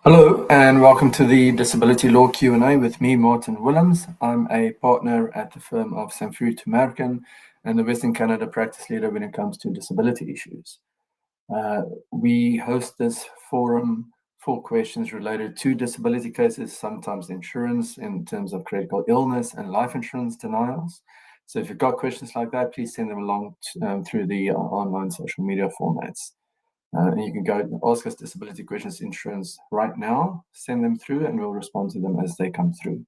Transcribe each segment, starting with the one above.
Hello and welcome to the Disability Law Q&A with me, Martin Willemse. I'm a partner at the firm of Samfiru Tumarkin and the Western Canada practice leader when it comes to disability issues. We host this forum for questions related to disability cases, sometimes insurance in terms of critical illness and life insurance denials. So if you've got questions like that, please send them along through the online social media formats. And you can go and ask us disability questions insurance right now, send them through, and we'll respond to them as they come through.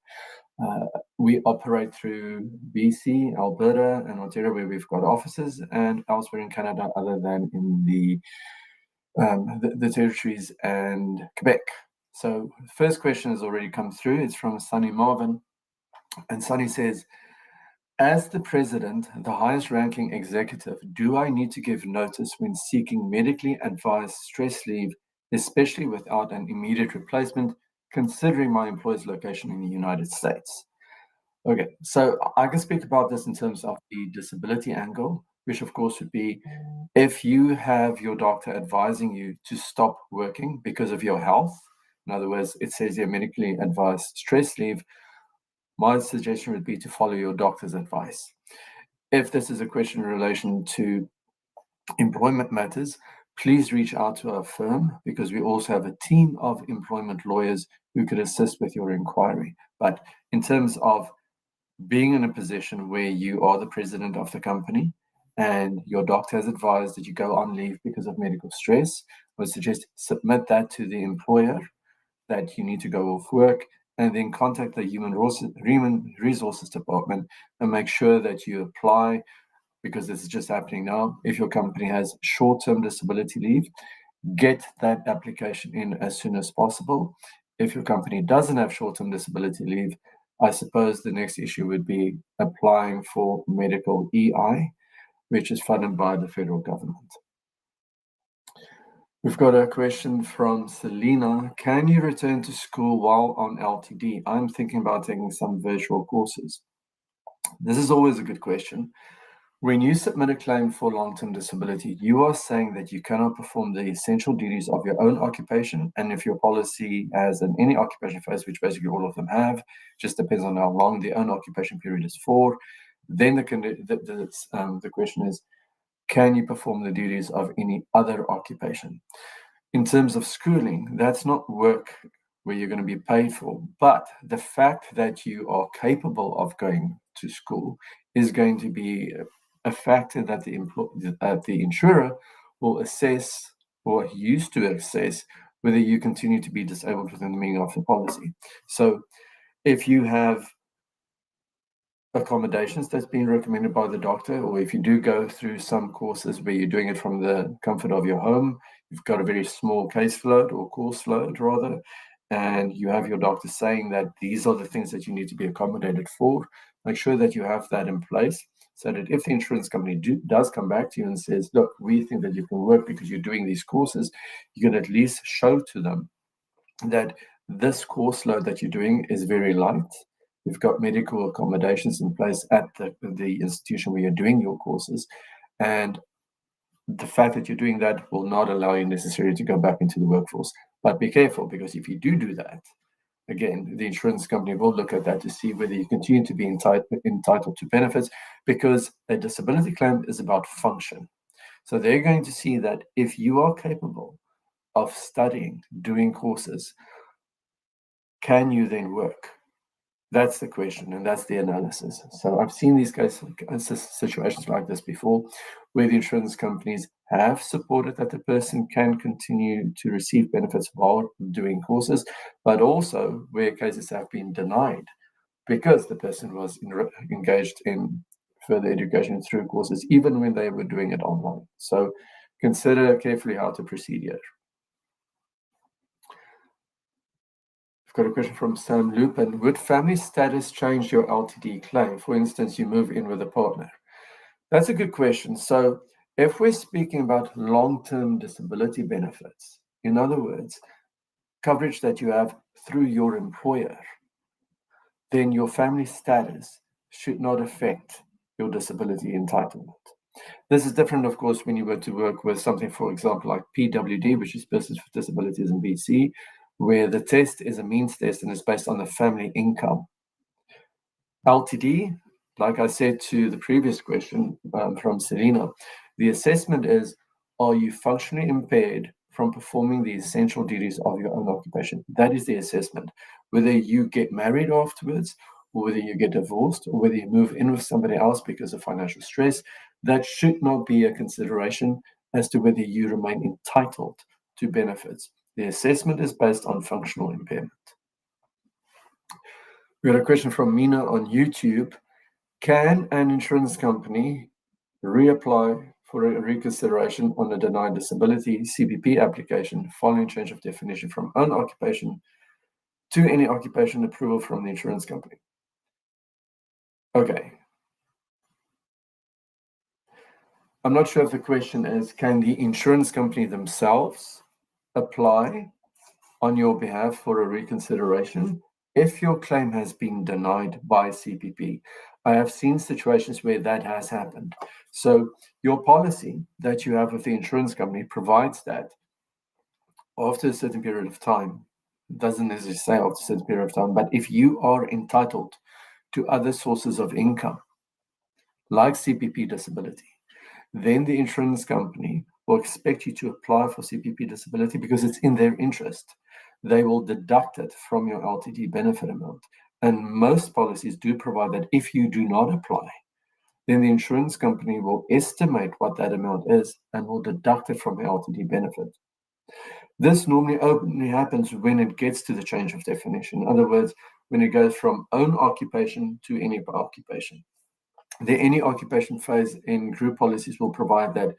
We operate through BC, Alberta, and Ontario, where we've got offices, and elsewhere in Canada, other than in the territories and Quebec. So the first question has already come through. It's from Sunny Marvin. And Sunny says, as the president, the highest ranking executive, do I need to give notice when seeking medically advised stress leave, especially without an immediate replacement, considering my employer's location in the United States? Okay, so I can speak about this in terms of the disability angle, which of course would be if you have your doctor advising you to stop working because of your health. In other words, it says here medically advised stress leave. My suggestion would be to follow your doctor's advice. If this is a question in relation to employment matters, please reach out to our firm because we also have a team of employment lawyers who could assist with your inquiry. But in terms of being in a position where you are the president of the company and your doctor has advised that you go on leave because of medical stress, I would suggest submit that to the employer that you need to go off work, and then contact the human resources department and make sure that you apply, because this is just happening now. If your company has short-term disability leave, get that application in as soon as possible. If your company doesn't have short-term disability leave, I suppose the next issue would be applying for medical EI, which is funded by the federal government. We've got a question from Selena. Can you return to school while on LTD? I'm thinking about taking some virtual courses. This is always a good question. When you submit a claim for long-term disability, you are saying that you cannot perform the essential duties of your own occupation. And if your policy has any occupation phase, which basically all of them have, just depends on how long the own occupation period is for, then the question is, can you perform the duties of any other occupation? In terms of schooling, that's not work where you're going to be paid for, but the fact that you are capable of going to school is going to be a factor that the insurer will assess or used to assess whether you continue to be disabled within the meaning of the policy. So if you have accommodations that's been recommended by the doctor, or if you do go through some courses where you're doing it from the comfort of your home, you've got a very small caseload or course load rather, and you have your doctor saying that these are the things that you need to be accommodated for, make sure that you have that in place so that if the insurance company does come back to you and says, look, we think that you can work because you're doing these courses, you can at least show to them that this course load that you're doing is very light. You've got medical accommodations in place at the institution where you're doing your courses, and the fact that you're doing that will not allow you necessarily to go back into the workforce. But be careful, because if you do that, again, the insurance company will look at that to see whether you continue to be entitled to benefits, because a disability claim is about function. So they're going to see that if you are capable of studying, doing courses, can you then work? That's the question, and that's the analysis. So I've seen these situations like this before, where the insurance companies have supported that the person can continue to receive benefits while doing courses, but also where cases have been denied because the person was engaged in further education through courses, even when they were doing it online. So consider carefully how to proceed here. Got a question from Sam Lupin. Would family status change your LTD claim? For instance, you move in with a partner. That's a good question. So if we're speaking about long-term disability benefits, in other words, coverage that you have through your employer, then your family status should not affect your disability entitlement. This is different, of course, when you were to work with something, for example, like PWD, which is Persons with Disabilities in BC, where the test is a means test and is based on the family income. LTD, like I said to the previous question from Selena, the assessment is, are you functionally impaired from performing the essential duties of your own occupation? That is the assessment. Whether you get married afterwards, or whether you get divorced, or whether you move in with somebody else because of financial stress, that should not be a consideration as to whether you remain entitled to benefits. The assessment is based on functional impairment. We got a question from Mina on YouTube. Can an insurance company reapply for a reconsideration on a denied disability CPP application following change of definition from own occupation to any occupation approval from the insurance company? Okay. I'm not sure if the question is, can the insurance company themselves apply on your behalf for a reconsideration if your claim has been denied by CPP? I have seen situations where that has happened. So your policy that you have with the insurance company provides that after a certain period of time, doesn't necessarily say after a certain period of time, but if you are entitled to other sources of income, like CPP disability, then the insurance company will expect you to apply for CPP disability because it's in their interest. They will deduct it from your LTD benefit amount. And most policies do provide that if you do not apply, then the insurance company will estimate what that amount is and will deduct it from your LTD benefit. This normally only happens when it gets to the change of definition. In other words, when it goes from own occupation to any occupation. The any occupation phase in group policies will provide that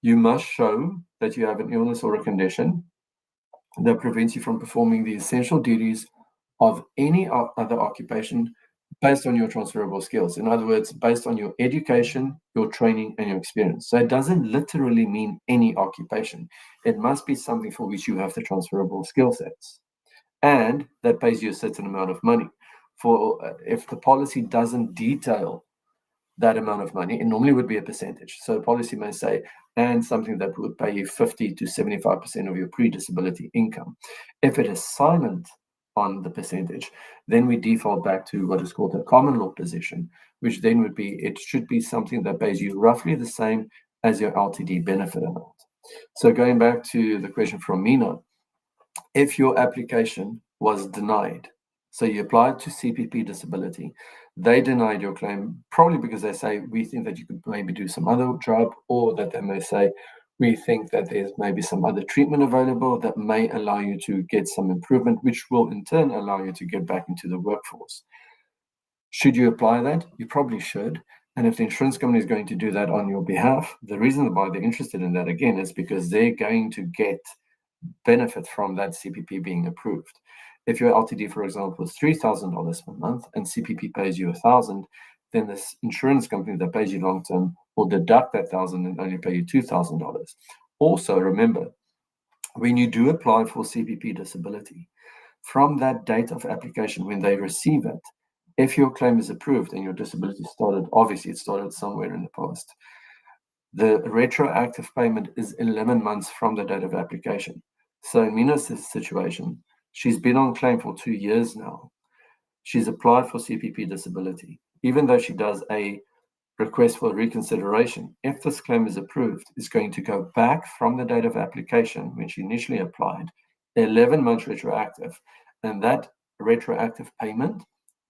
you must show that you have an illness or a condition that prevents you from performing the essential duties of any other occupation based on your transferable skills. In other words, based on your education, your training, and your experience. So it doesn't literally mean any occupation. It must be something for which you have the transferable skill sets. And that pays you a certain amount of money. For if the policy doesn't detail that amount of money, it normally would be a percentage. So a policy may say, and something that would pay you 50 to 75% of your pre-disability income. If it is silent on the percentage, then we default back to what is called a common law position, which then would be, it should be something that pays you roughly the same as your LTD benefit amount. So going back to the question from Mina, if your application was denied, so you applied to CPP disability, they denied your claim, probably because they say, we think that you could maybe do some other job, or that they may say, we think that there's maybe some other treatment available that may allow you to get some improvement, which will in turn allow you to get back into the workforce. Should you apply that? You probably should. And if the insurance company is going to do that on your behalf, the reason why they're interested in that again is because they're going to get benefit from that CPP being approved. If your LTD, for example, is $3,000 per month and CPP pays you $1,000, then this insurance company that pays you long term will deduct that $1,000 and only pay you $2,000. Also, remember, when you do apply for CPP disability, from that date of application, when they receive it, if your claim is approved and your disability started, obviously it started somewhere in the past, the retroactive payment is 11 months from the date of application. So in Mina's situation, she's been on claim for 2 years now. She's applied for CPP disability. Even though she does a request for reconsideration, if this claim is approved, it's going to go back from the date of application when she initially applied, 11 months retroactive. And that retroactive payment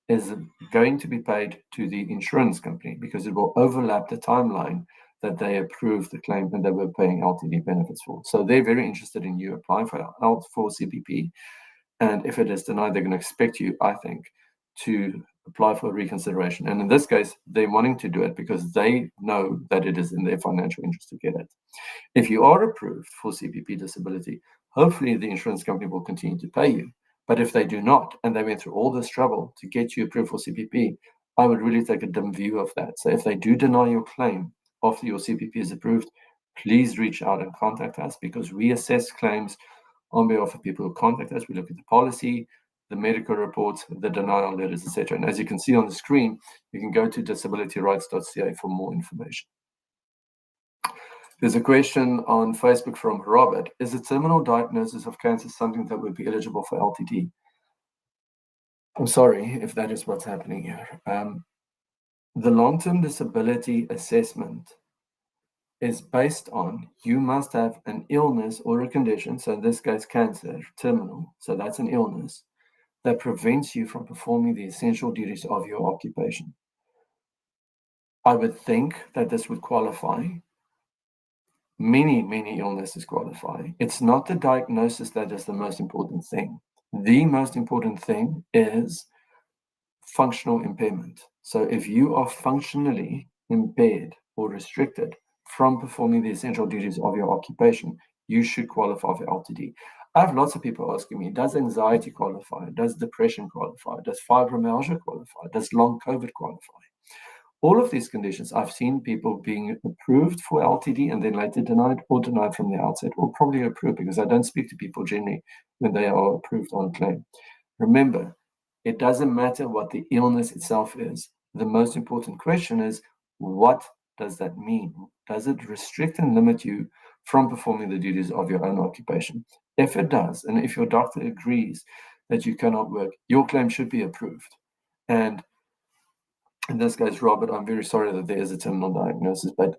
is going to be paid to the insurance company because it will overlap the timeline that they approved the claim and they were paying LTD benefits for. So they're very interested in you applying for CPP. And if it is denied, they're going to expect you, I think, to apply for reconsideration. And in this case, they're wanting to do it because they know that it is in their financial interest to get it. If you are approved for CPP disability, hopefully the insurance company will continue to pay you. But if they do not, and they went through all this trouble to get you approved for CPP, I would really take a dim view of that. So if they do deny your claim after your CPP is approved, please reach out and contact us because we assess claims on behalf of people who contact us. We look at the policy, the medical reports, the denial letters, etc. And as you can see on the screen, you can go to disabilityrights.ca for more information. There's a question on Facebook from Robert. Is a terminal diagnosis of cancer something that would be eligible for LTD? I'm sorry if that is what's happening here. The long-term disability assessment is based on you must have an illness or a condition, so in this case cancer, terminal, so that's an illness, that prevents you from performing the essential duties of your occupation. I would think that this would qualify. Many illnesses qualify. It's not the diagnosis that is the most important thing. The most important thing is functional impairment. So if you are functionally impaired or restricted from performing the essential duties of your occupation, you should qualify for LTD. I have lots of people asking me, does anxiety qualify? Does depression qualify? Does fibromyalgia qualify? Does long COVID qualify? All of these conditions, I've seen people being approved for LTD and then later denied or denied from the outset, or probably approved, because I don't speak to people generally when they are approved on claim. Remember, it doesn't matter what the illness itself is. The most important question is, what does that mean? Does it restrict and limit you from performing the duties of your own occupation? If it does, and if your doctor agrees that you cannot work, your claim should be approved. And in this case, Robert, I'm very sorry that there is a terminal diagnosis, but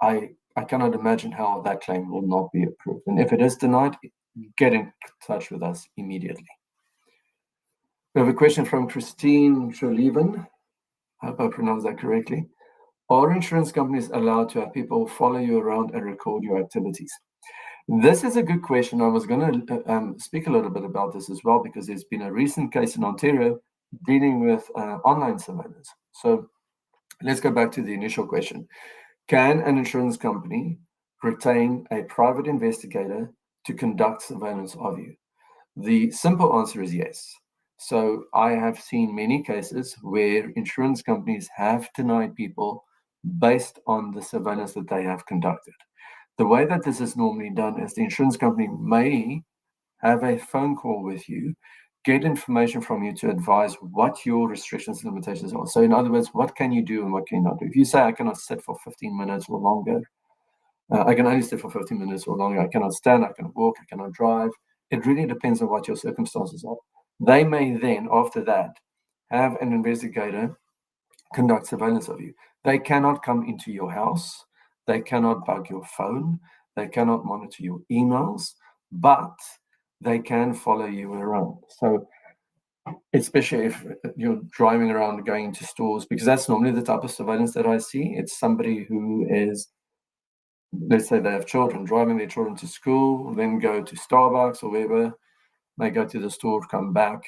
I cannot imagine how that claim will not be approved. And if it is denied, get in touch with us immediately. We have a question from Christine Scholiven. I hope I pronounced that correctly. Are insurance companies allowed to have people follow you around and record your activities? This is a good question. I was going to speak a little bit about this as well, because there's been a recent case in Ontario dealing with online surveillance. So let's go back to the initial question. Can an insurance company retain a private investigator to conduct surveillance of you? The simple answer is yes. So I have seen many cases where insurance companies have denied people based on the surveillance that they have conducted. The way that this is normally done is the insurance company may have a phone call with you, get information from you to advise what your restrictions and limitations are. So in other words, what can you do and what can you not do? If you say, I cannot sit for 15 minutes or longer, I can only sit for 15 minutes or longer, I cannot stand, I cannot walk, I cannot drive. It really depends on what your circumstances are. They may then, after that, have an investigator conduct surveillance of you. They cannot come into your house. They cannot bug your phone. They cannot monitor your emails, but they can follow you around. So especially if you're driving around going into stores, because that's normally the type of surveillance that I see. It's somebody who is, let's say they have children, driving their children to school, then go to Starbucks or wherever, they go to the store, come back,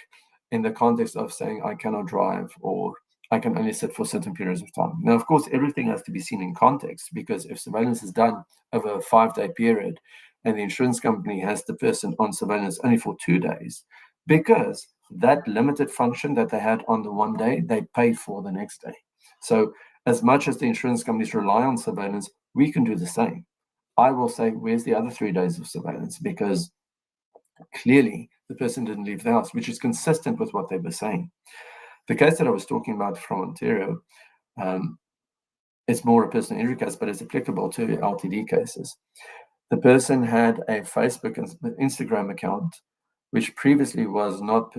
in the context of saying, I cannot drive, or I can only sit for certain periods of time. Now, of course, everything has to be seen in context, because if surveillance is done over a 5-day period and the insurance company has the person on surveillance only for 2 days, because that limited function that they had on the one day, they pay for the next day. So as much as the insurance companies rely on surveillance, we can do the same. I will say, where's the other 3 days of surveillance? Because clearly the person didn't leave the house, which is consistent with what they were saying. The case that I was talking about from Ontario, it's more a personal injury case, but it's applicable to LTD cases. The person had a Facebook and Instagram account, which previously was not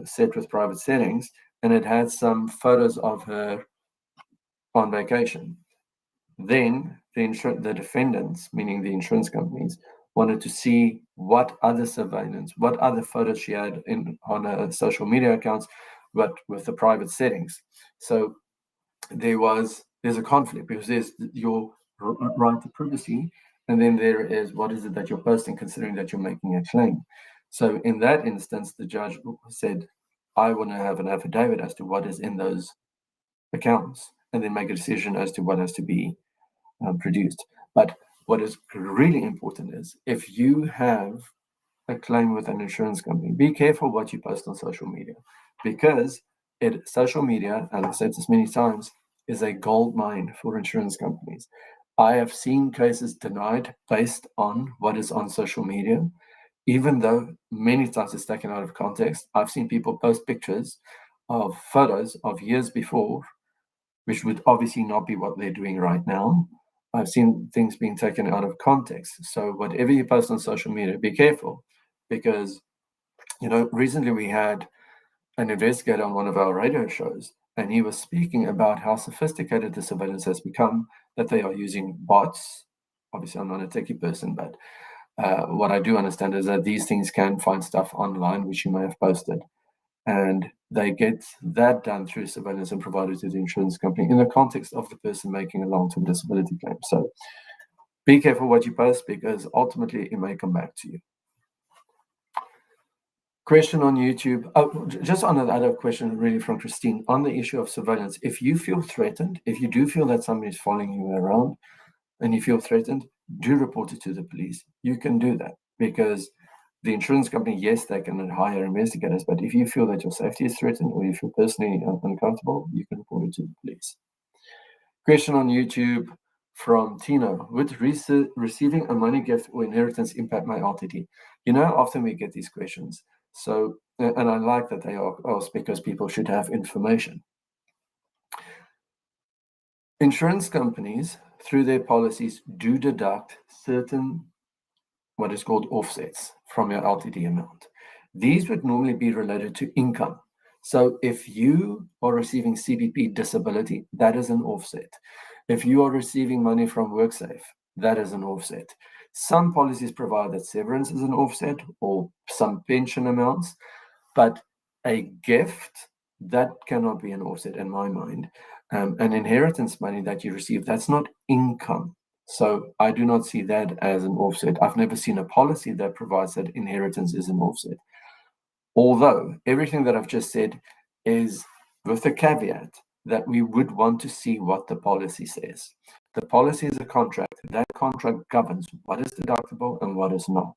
set with private settings, and it had some photos of her on vacation. Then the defendants, meaning the insurance companies, wanted to see what other surveillance, what other photos she had on her social media accounts, but with the private settings. So there's a conflict, because there's your right to privacy, and then there is what is it that you're posting, considering that you're making a claim. So in that instance, the judge said, I want to have an affidavit as to what is in those accounts, and then make a decision as to what has to be produced. But what is really important is, if you have a claim with an insurance company, be careful what you post on social media, because social media, and I've said this many times, is a gold mine for insurance companies. I have seen cases denied based on what is on social media, even though many times it's taken out of context. I've seen people post pictures of photos of years before, which would obviously not be what they're doing right now, I've seen things being taken out of context. So whatever you post on social media, be careful, because recently we had an investigator on one of our radio shows, and he was speaking about how sophisticated the surveillance has become, that they are using bots. Obviously, I'm not a techie person, but what I do understand is that these things can find stuff online which you may have posted, and they get that done through surveillance and provided to the insurance company in the context of the person making a long-term disability claim. So be careful what you post, because ultimately it may come back to you. Question on YouTube. Oh, just on another question, really, from Christine, on the issue of surveillance. If you feel threatened, if you do feel that somebody is following you around and you feel threatened, do report it to the police. You can do that, because the insurance company, yes, they can hire investigators, but if you feel that your safety is threatened or you feel personally uncomfortable, you can report it to the police. Question on YouTube from Tino. Would receiving a money gift or inheritance impact my LTD? Often we get these questions. So, and I like that they are asked, because people should have information. Insurance companies, through their policies, do deduct certain what is called offsets from your LTD amount. These would normally be related to income. So if you are receiving CBP disability, that is an offset. If you are receiving money from WorkSafe, that is an offset. Some policies provide that severance is an offset, or some pension amounts, but a gift, that cannot be an offset in my mind. An inheritance money that you receive, that's not income. So I do not see that as an offset. I've never seen a policy that provides that inheritance is an offset. Although everything that I've just said is with the caveat that we would want to see what the policy says. The policy is a contract. That contract governs what is deductible and what is not.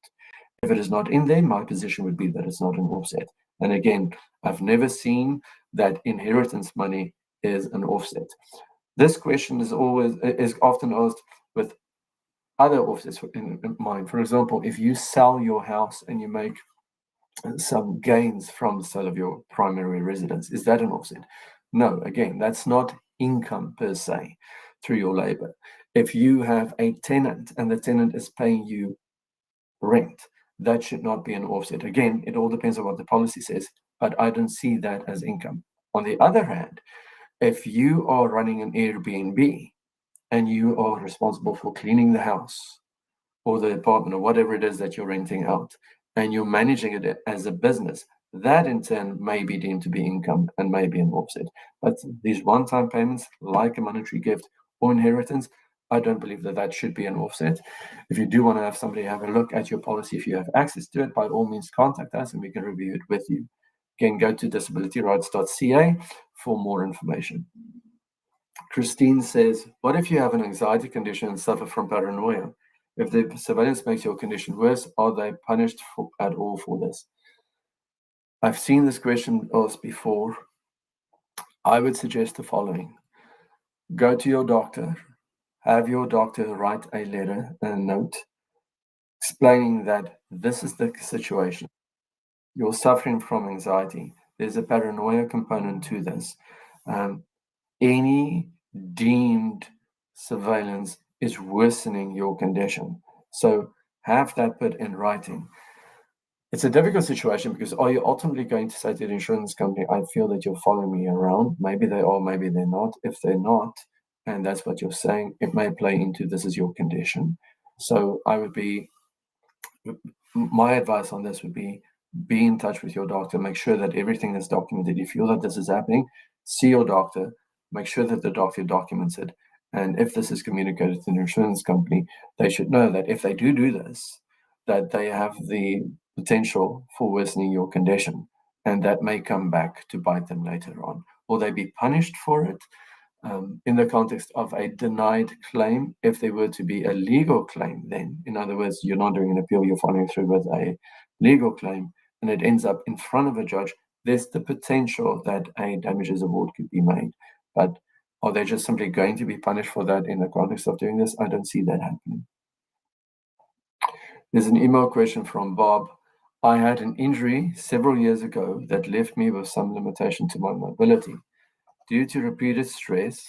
If it is not in there, my position would be that it's not an offset. And again, I've never seen that inheritance money is an offset. This question is often asked with other offsets in mind. For example, if you sell your house and you make some gains from the sale of your primary residence, is that an offset? No, again, that's not income per se through your labor. If you have a tenant and the tenant is paying you rent, that should not be an offset. Again, it all depends on what the policy says, but I don't see that as income. On the other hand, if you are running an Airbnb and you are responsible for cleaning the house or the apartment or whatever it is that you're renting out, and you're managing it as a business, that in turn may be deemed to be income and may be an offset. But these one-time payments, like a monetary gift or inheritance, I don't believe that should be an offset. If you do want to have somebody have a look at your policy, if you have access to it, by all means contact us and we can review it with you. Again, go to disabilityrights.ca for more information. Christine says, what if you have an anxiety condition and suffer from paranoia? If the surveillance makes your condition worse, are they punished at all for this? I've seen this question asked before. I would suggest the following. Go to your doctor, have your doctor write a letter, a note, explaining that this is the situation. You're suffering from anxiety. There's a paranoia component to this. Any deemed surveillance is worsening your condition. So have that put in writing. It's a difficult situation, because are you ultimately going to say to the insurance company, I feel that you're following me around? Maybe they are, maybe they're not. If they're not, and that's what you're saying, it may play into this is your condition. So my advice on this would be in touch with your doctor, make sure that everything is documented. You feel that this is happening, see your doctor, make sure that the doctor documents it. And if this is communicated to the insurance company, they should know that if they do this, that they have the potential for worsening your condition. And that may come back to bite them later on. Will they be punished for it? In the context of a denied claim, if there were to be a legal claim, then, in other words, you're not doing an appeal, you're following through with a legal claim, and it ends up in front of a judge, there's the potential that a damages award could be made. But are they just simply going to be punished for that in the context of doing this? I don't see that happening. There's an email question from Bob. I had an injury several years ago that left me with some limitation to my mobility. Due to repeated stress,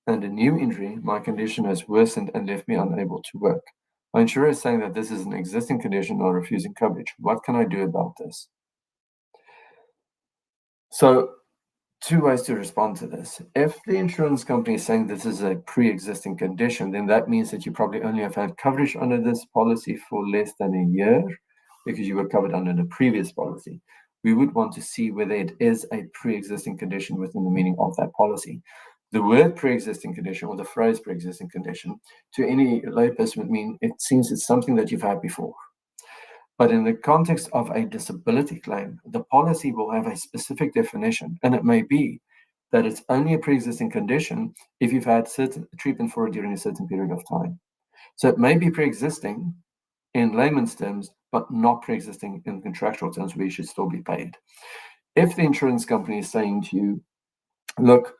and a new injury, my condition has worsened and left me unable to work. My insurer is saying that this is an existing condition or refusing coverage. What can I do about this? So, two ways to respond to this. If the insurance company is saying this is a pre-existing condition, then that means that you probably only have had coverage under this policy for less than a year because you were covered under the previous policy. We would want to see whether it is a pre-existing condition within the meaning of that policy. The word pre-existing condition or the phrase pre-existing condition to any layperson would mean it seems it's something that you've had before. But in the context of a disability claim, the policy will have a specific definition, and it may be that it's only a pre-existing condition if you've had certain treatment for it during a certain period of time. So it may be pre-existing in layman's terms, but not pre-existing in contractual terms where you should still be paid. If the insurance company is saying to you, look,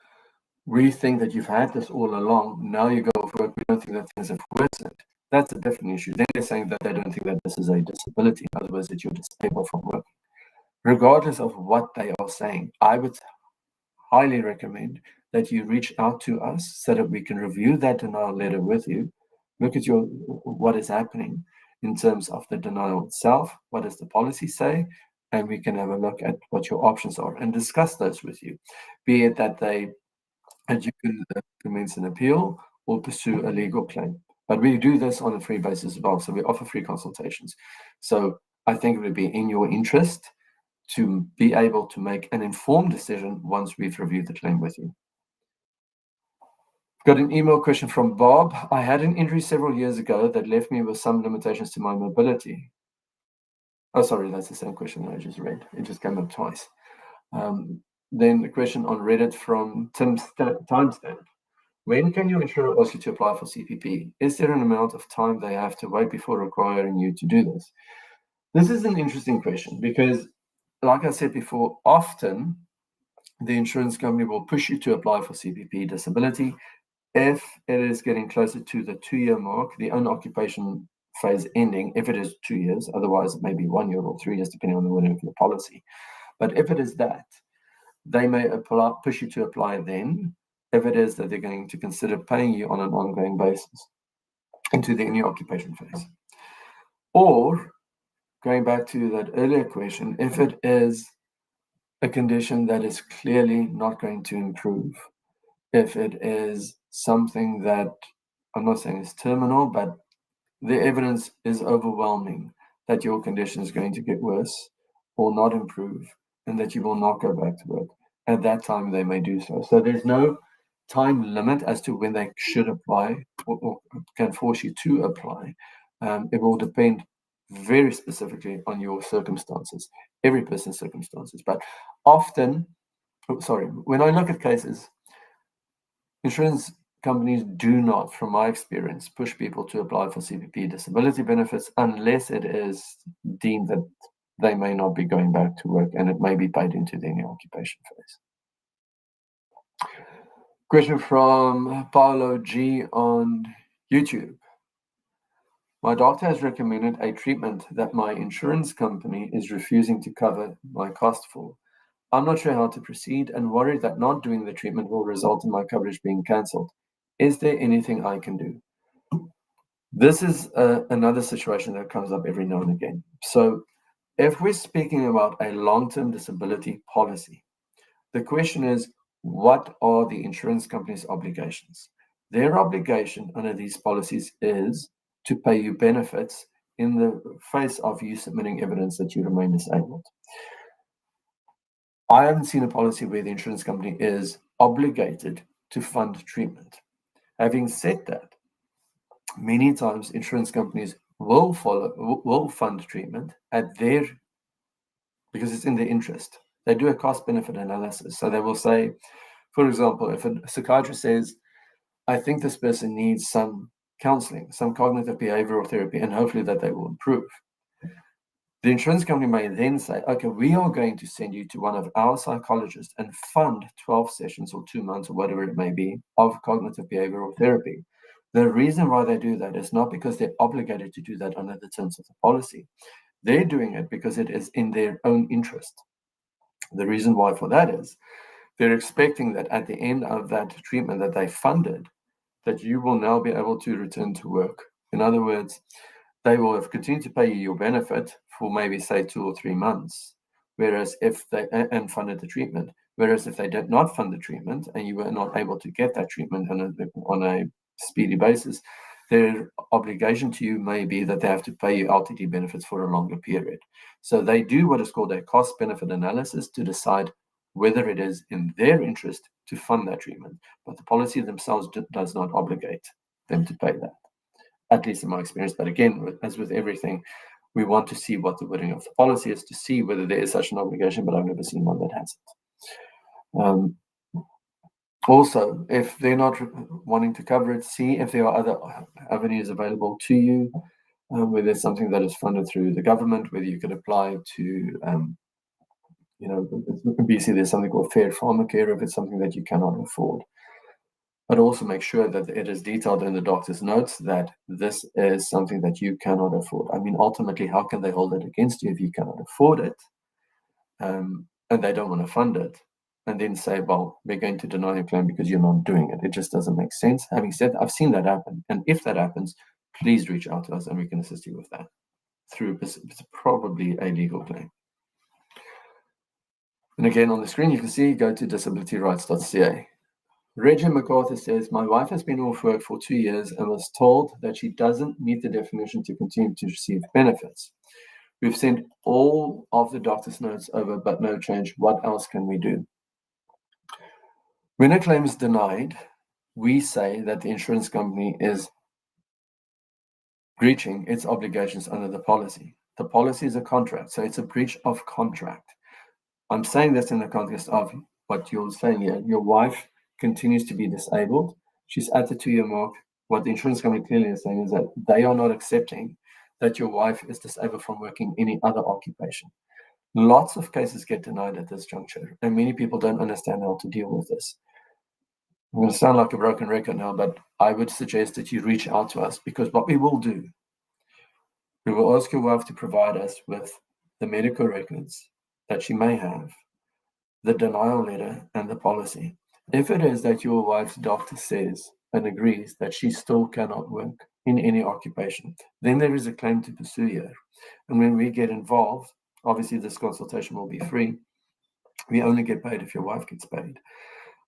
we think that you've had this all along, now you go off work, we don't think that things have worsened, that's a different issue. Then they're saying that they don't think that this is a disability, in other words, that you're disabled from work. Regardless of what they are saying, I would highly recommend that you reach out to us so that we can review that denial letter with you, look at what is happening in terms of the denial itself, what does the policy say, and we can have a look at what your options are and discuss those with you, be it that you can commence an appeal or pursue a legal claim. But we do this on a free basis as well, so we offer free consultations. So I think it would be in your interest to be able to make an informed decision once we've reviewed the claim with you. Got an email question from Bob. I had an injury several years ago that left me with some limitations to my mobility. Oh, sorry, that's the same question that I just read. It just came up twice. Then the question on Reddit from Timestamp. When can your insurer ask you to apply for CPP? Is there an amount of time they have to wait before requiring you to do this? This is an interesting question because, like I said before, often the insurance company will push you to apply for CPP disability if it is getting closer to the 2-year mark, the own occupation phase ending, if it is 2 years, otherwise it may be 1 year or 3 years, depending on the wording of your policy. But if it is that, they may push you to apply then, if it is that they're going to consider paying you on an ongoing basis into the new occupation phase. Or, going back to that earlier question, if it is a condition that is clearly not going to improve, if it is something that, I'm not saying is terminal, but the evidence is overwhelming that your condition is going to get worse or not improve and that you will not go back to work, at that time they may do so. So there's no time limit as to when they should apply or can force you to apply. It will depend very specifically on your circumstances, every person's circumstances. But often, when I look at cases, insurance companies do not, from my experience, push people to apply for CPP disability benefits unless it is deemed that they may not be going back to work and it may be paid into the new occupation phase. Question from Paolo G on YouTube. My doctor has recommended a treatment that my insurance company is refusing to cover my cost for. I'm not sure how to proceed and worried that not doing the treatment will result in my coverage being cancelled. Is there anything I can do? This is another situation that comes up every now and again. So if we're speaking about a long-term disability policy, the question is, what are the insurance company's obligations? Their obligation under these policies is to pay you benefits in the face of you submitting evidence that you remain disabled. I haven't seen a policy where the insurance company is obligated to fund treatment. Having said that, many times insurance companies will fund treatment because it's in their interest. They do a cost-benefit analysis. So they will say, for example, if a psychiatrist says, I think this person needs some counseling, some cognitive behavioral therapy, and hopefully that they will improve. The insurance company may then say, okay, we are going to send you to one of our psychologists and fund 12 sessions or 2 months or whatever it may be of cognitive behavioral therapy. The reason why they do that is not because they're obligated to do that under the terms of the policy. They're doing it because it is in their own interest. The reason why for that is they're expecting that at the end of that treatment that they funded, that you will now be able to return to work. In other words, they will have continued to pay you your benefit for maybe, say, 2 or 3 months, whereas if they and funded the treatment. Whereas if they did not fund the treatment and you were not able to get that treatment on a speedy basis, their obligation to you may be that they have to pay you LTD benefits for a longer period. So they do what is called a cost-benefit analysis to decide whether it is in their interest to fund that treatment. But the policy themselves does not obligate them to pay that, at least in my experience. But again, as with everything, we want to see what the wording of the policy is to see whether there is such an obligation, but I've never seen one that hasn't. Also, if they're not wanting to cover it, see if there are other avenues available to you, whether there's something that is funded through the government, whether you could apply to, BC, there's something called Fair Pharmacare if it's something that you cannot afford. But also make sure that it is detailed in the doctor's notes that this is something that you cannot afford. I mean, ultimately, how can they hold it against you if you cannot afford it and they don't want to fund it? And then say, well, we're going to deny your claim because you're not doing it. It just doesn't make sense. Having said that, I've seen that happen. And if that happens, please reach out to us and we can assist you with that through probably a legal claim. And again, on the screen, you can see, go to disabilityrights.ca. Reggie MacArthur says, my wife has been off work for 2 years and was told that she doesn't meet the definition to continue to receive benefits. We've sent all of the doctor's notes over, but no change. What else can we do? When a claim is denied, we say that the insurance company is breaching its obligations under the policy. The policy is a contract, so it's a breach of contract. I'm saying this in the context of what you're saying here. Your wife continues to be disabled. She's at the 2-year mark. What the insurance company clearly is saying is that they are not accepting that your wife is disabled from working any other occupation. Lots of cases get denied at this juncture, and many people don't understand how to deal with this. I'm going to sound like a broken record now, but I would suggest that you reach out to us, because what we will do, we will ask your wife to provide us with the medical records that she may have, the denial letter, and the policy. If it is that your wife's doctor says and agrees that she still cannot work in any occupation, then there is a claim to pursue here. And when we get involved, obviously this consultation will be free. We only get paid if your wife gets paid.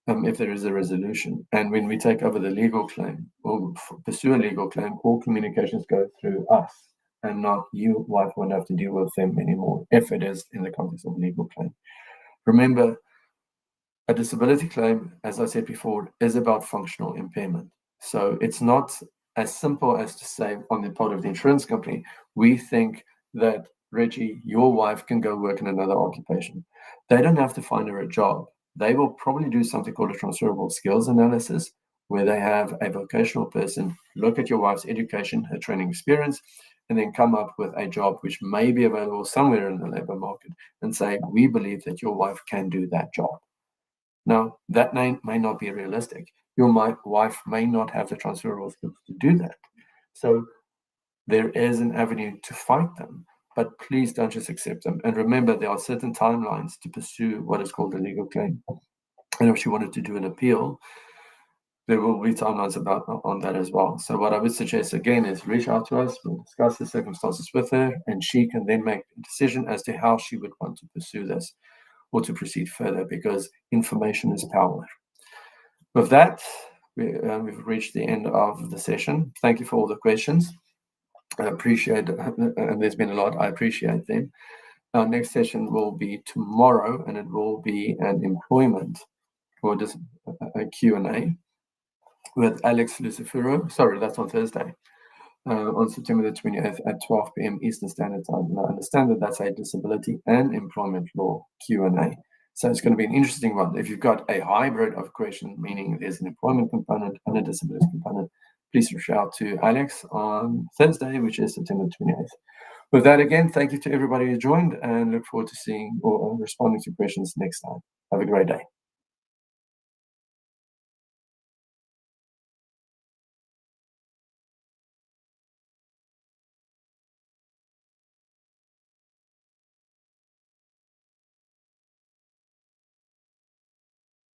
If there is a resolution. And when we take over the legal claim or pursue a legal claim, all communications go through us and not you, wife, won't have to deal with them anymore if it is in the context of a legal claim. Remember, a disability claim, as I said before, is about functional impairment. So it's not as simple as to say on the part of the insurance company, we think that Reggie, your wife, can go work in another occupation. They don't have to find her a job. They will probably do something called a transferable skills analysis, where they have a vocational person look at your wife's education, her training experience, and then come up with a job which may be available somewhere in the labor market and say, we believe that your wife can do that job. Now, that may not be realistic. Your wife may not have the transferable skills to do that. So there is an avenue to fight them, but please don't just accept them. And remember, there are certain timelines to pursue what is called a legal claim. And if she wanted to do an appeal, there will be timelines on that as well. So what I would suggest again is reach out to us, we'll discuss the circumstances with her, and she can then make a decision as to how she would want to pursue this or to proceed further, because information is power. With that, we've reached the end of the session. Thank you for all the questions. I appreciate it, and there's been a lot. I appreciate them. Our next session will be tomorrow, and it will be an employment or just a Q&A with Alex Lucifero. Sorry, that's on Thursday, on September the 28th at 12 p.m. Eastern Standard Time. And I understand that that's a disability and employment law Q&A. So it's going to be an interesting one. If you've got a hybrid of question, meaning there's an employment component and a disability component, please reach out to Alex on Thursday, which is September 28th. With that, again, thank you to everybody who joined, and look forward to seeing or responding to questions next time. Have a great day.